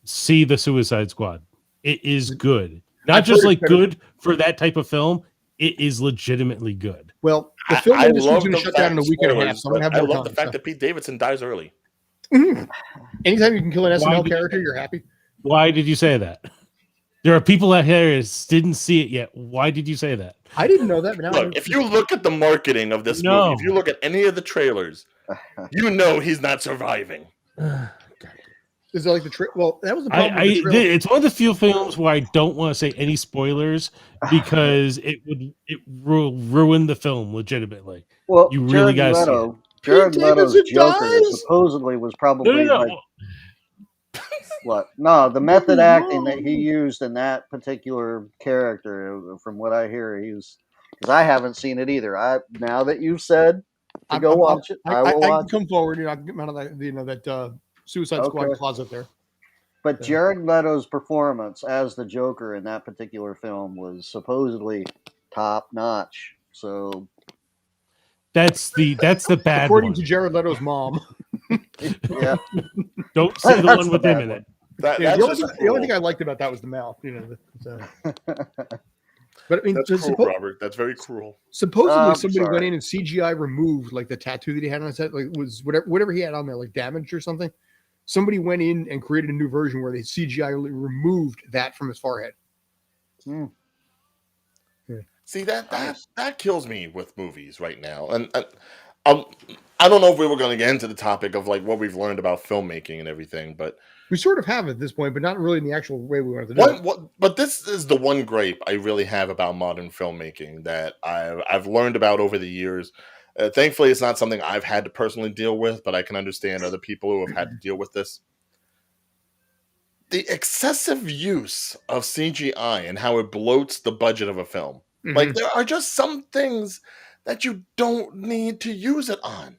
See the Suicide Squad. It is good. Not
I've
just
heard
like
it's better.
good for that type of film. it is legitimately good.
Well, the film
I
industry is
love
going to
the
shut down in a
fact,
week and a half,
spoilers,
so I'm going to
but
have
I
more
love
time.
the fact that Pete Davidson dies early.
Anytime you can kill an
Why
SNL
did you
character,
say
you're happy.
Why did you say that? There are people out here that didn't see it yet. Why did you say that?
I didn't know that, but now I
Look, if you look at the marketing of this movie, if you look at any of the trailers, you know he's not surviving.
Is it like the well, that was the problem with the trailer.
It's one of the few films where I don't want to say any spoilers because it will ruin the film legitimately.
Well,
You really got to see it.
Jared
Pete
Leto's
Davidson
Joker
dies?
supposedly was probably
No.
what? No, the method acting that he used in that particular character, from what I hear, because I haven't seen it either. Now that you've said to go watch it, I will
I
watch
can come forward. I can get out of that, that Suicide Squad
Okay.
closet there.
But Jared Leto's performance as the Joker in that particular film was supposedly top notch. So
that's the bad
According
one.
to Jared Leto's mom.
yeah,
Don't say the one with him in it.
The only thing I liked about that was the mouth. But I mean,
that's cruel, Robert. That's very cruel.
Supposedly, somebody went in and CGI removed like the tattoo that he had on his head, like was whatever he had on there, like damaged or something. Somebody went in and created a new version where they CGI removed that from his forehead.
Hmm.
Yeah. See that kills me with movies right now, and I don't know if we were going to get into the topic of like what we've learned about filmmaking and everything, but
we sort of have at this point, but not really in the actual way we wanted to do it.
But this is the one gripe I really have about modern filmmaking that I've learned about over the years. Thankfully, it's not something I've had to personally deal with, but I can understand other people who have had to deal with this. The excessive use of CGI and how it bloats the budget of a film. Mm-hmm. Like, there are just some things that you don't need to use it on.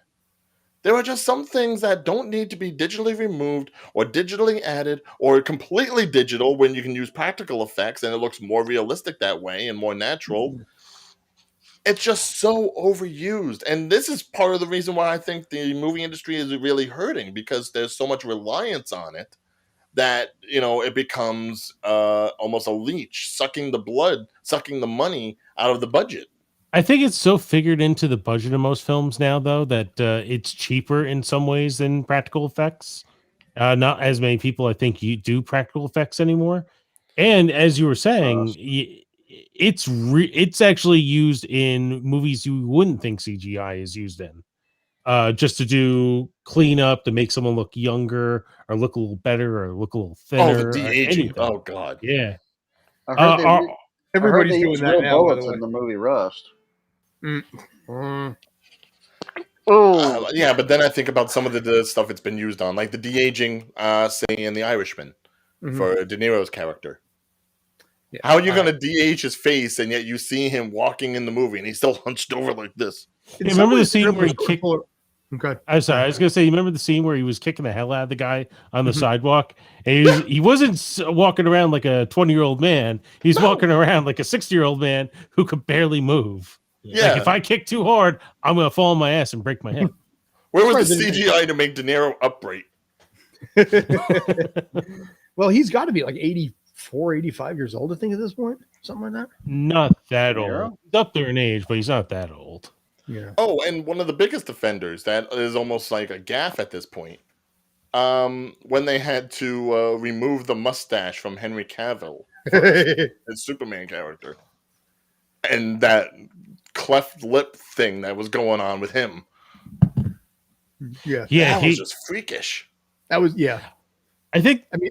There are just some things that don't need to be digitally removed or digitally added or completely digital when you can use practical effects and it looks more realistic that way and more natural. It's just so overused. And this is part of the reason why I think the movie industry is really hurting, because there's so much reliance on it that, it becomes almost a leech, sucking the blood, sucking the money out of the budget.
I think it's so figured into the budget of most films now, though, that it's cheaper in some ways than practical effects. Not as many people, I think, you do practical effects anymore. And as you were saying, it's actually used in movies you wouldn't think CGI is used in. Just to do cleanup, to make someone look younger or look a little better or look a little thinner.
Oh, the de-aging. Oh, God.
Yeah.
I heard
everybody's doing that now, by the way.
In the movie Rust.
Oh, yeah, but then I think about some of the stuff it's been used on, like the de-aging, say, in The Irishman for De Niro's character. Yeah. How are you going to de-age his face, and yet you see him walking in the movie, and he's still hunched over like this?
Hey, remember the scene where he kicked?
Okay.
I'm sorry. I was going to say, you remember the scene where he was kicking the hell out of the guy on the sidewalk? And he wasn't walking around like a 20-year-old man. He's walking around like a 60-year-old man who could barely move. Yeah. Like, if I kick too hard, I'm going to fall on my ass and break my hip.
Where was the CGI to make De Niro upright?
Well, he's got to be like 84, 85 years old, I think, at this point. Something like that.
Not that old. He's up there in age, but he's not that old.
Yeah.
Oh, and one of the biggest offenders that is almost like a gaffe at this point. When they had to remove the mustache from Henry Cavill, his Superman character, and that cleft lip thing that was going on with him.
Yeah,
that was just freakish.
That was
I mean,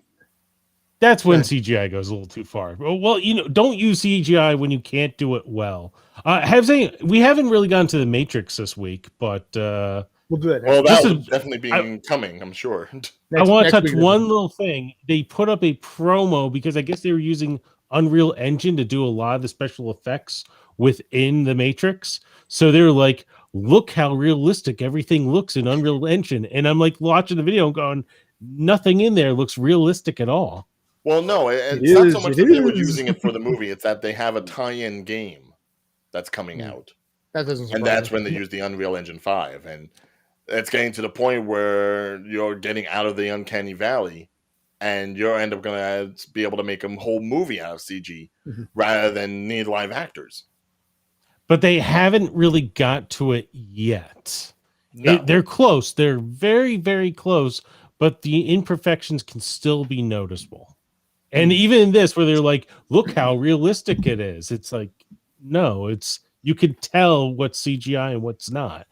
that's when CGI goes a little too far. Well, don't use CGI when you can't do it well. We haven't really gone to the Matrix this week, but
we'll do that.
Well, that will definitely be coming, I'm sure.
I want to touch one little thing. They put up a promo because I guess they were using Unreal Engine to do a lot of the special effects within the Matrix. So they're like, look how realistic everything looks in Unreal Engine. And I'm like watching the video and going, nothing in there looks realistic at all.
Well, no, it's not so much that they were using it for the movie. It's that they have a tie-in game that's coming out.
That doesn't
and that's when they use the Unreal Engine 5. And it's getting to the point where you're getting out of the uncanny valley and you're end up going to be able to make a whole movie out of CG rather than need live actors.
but they haven't really got to it yet.
No.
They're close. They're very, very close, but the imperfections can still be noticeable. And even in this, where they're like, look how realistic it is. It's like, no, you can tell what's CGI and what's not.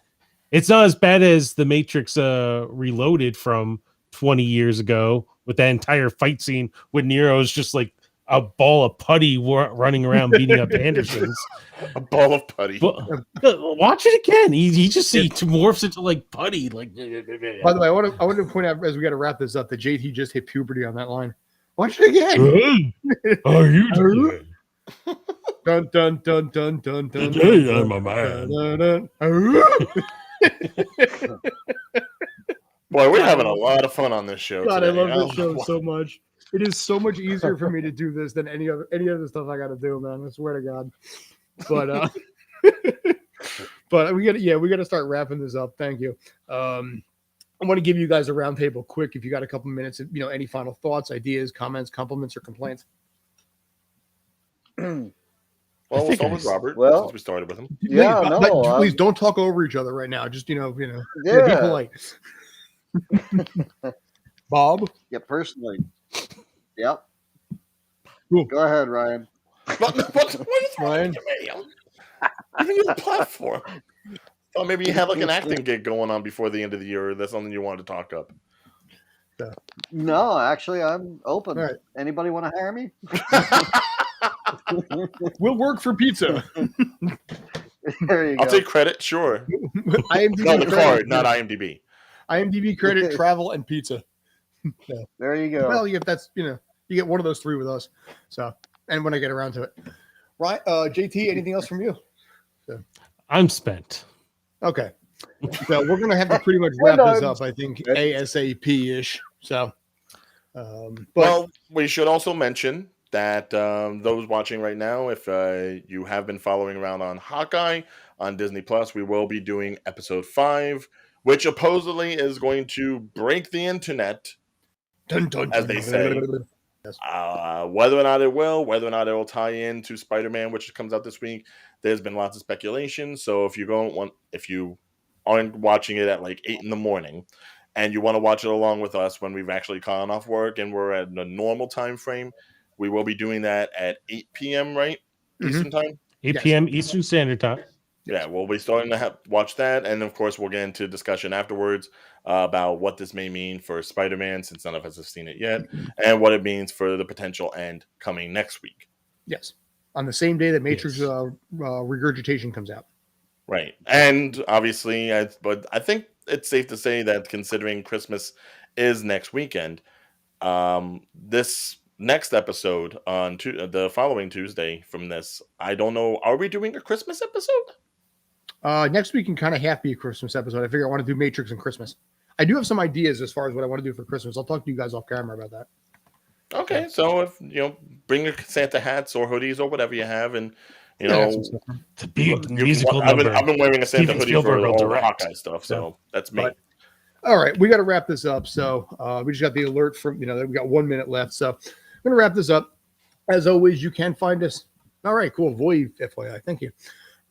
It's not as bad as the Matrix Reloaded from 20 years ago with that entire fight scene when Nero's just like a ball of putty running around beating up Andersons.
A ball of putty.
But, watch it again. He just morphs into like putty. Like.
By the way, I want to point out as we got to wrap this up that JT just hit puberty on that line. Watch it again.
Are you doing?
Dun dun dun dun dun dun.
Dun, my man.
Boy, we're having a lot of fun on this show.
God,
today.
I love this show so much. It is so much easier for me to do this than any other stuff I got to do, man. I swear to God. But but we got to start wrapping this up. Thank you. I want to give you guys a roundtable quick. If you got a couple minutes, any final thoughts, ideas, comments, compliments, or complaints.
Well, we'll start with Robert.
Well,
since we started with him.
Please don't talk over each other right now. Just be polite. Bob.
Yeah, personally. Yep.
Cool.
Go ahead, Ryan.
What is Ryan? I'm giving you the platform. Oh, maybe you have like an acting gig going on before the end of the year, or that's something you wanted to talk up.
No, actually, I'm open.
All right.
Anybody want to hire me?
We'll work for pizza.
There you go.
I'll take credit, sure.
IMDb
No, the
credit,
card, not IMDb.
IMDb credit, travel, and pizza. So,
there you go.
well, you get one of those three with us. So, and when I get around to it, right? JT, anything else from you? So.
I'm spent.
Okay, so we're gonna have to pretty much wrap this up. I think ASAP-ish. So,
well, we should also mention that those watching right now, if you have been following around on Hawkeye on Disney Plus, we will be doing episode 5, which supposedly is going to break the internet, as they say.
Yes.
Whether or not it will tie into Spider-Man, which comes out this week, there's been lots of speculation. So if you aren't watching it at like 8 a.m. and you want to watch it along with us when we've actually gone off work and we're at a normal time frame, we will be doing that at 8 p.m. right? Eastern time.
8 p.m. Eastern Standard Time.
Yeah, we'll be starting to watch that, and of course, we'll get into discussion afterwards about what this may mean for Spider-Man, since none of us have seen it yet, and what it means for the potential end coming next week.
Yes, on the same day that Matrix Regurgitation comes out.
Right, and obviously, but I think it's safe to say that considering Christmas is next weekend, this next episode on the following Tuesday from this, I don't know, are we doing a Christmas episode?
Next week can kind of half be a Christmas episode. I figure I want to do Matrix and Christmas. I do have some ideas as far as what I want to do for Christmas. I'll talk to you guys off camera about that.
Okay, so if bring your Santa hats or hoodies or whatever you have, and
It's a big musical number.
I've been wearing a Santa
Steven
hoodie
Spielberg
for all
will
the
direct.
Hawkeye stuff, so that's me.
But, all right, we got to wrap this up. So we just got the alert from that we got 1 minute left. So I'm gonna wrap this up. As always, you can find us. All right, cool. FYI, thank you.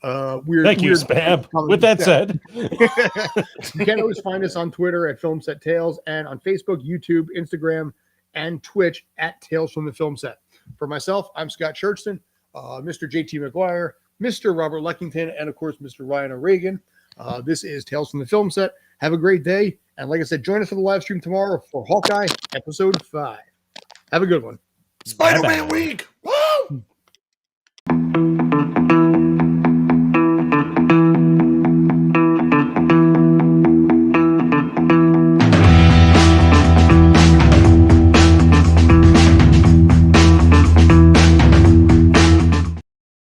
Thank you, Spam. With that said,
you can always find us on Twitter at FilmSet Tales and on Facebook, YouTube, Instagram, and Twitch at Tales from the Film Set. For myself, I'm Scott Churchton, Mr. JT McGuire, Mr. Robert Leckington, and of course, Mr. Ryan O'Regan. This is Tales from the Film Set. Have a great day. And like I said, join us for the live stream tomorrow for Hawkeye episode 5. Have a good one.
Spider-Man week! Woo!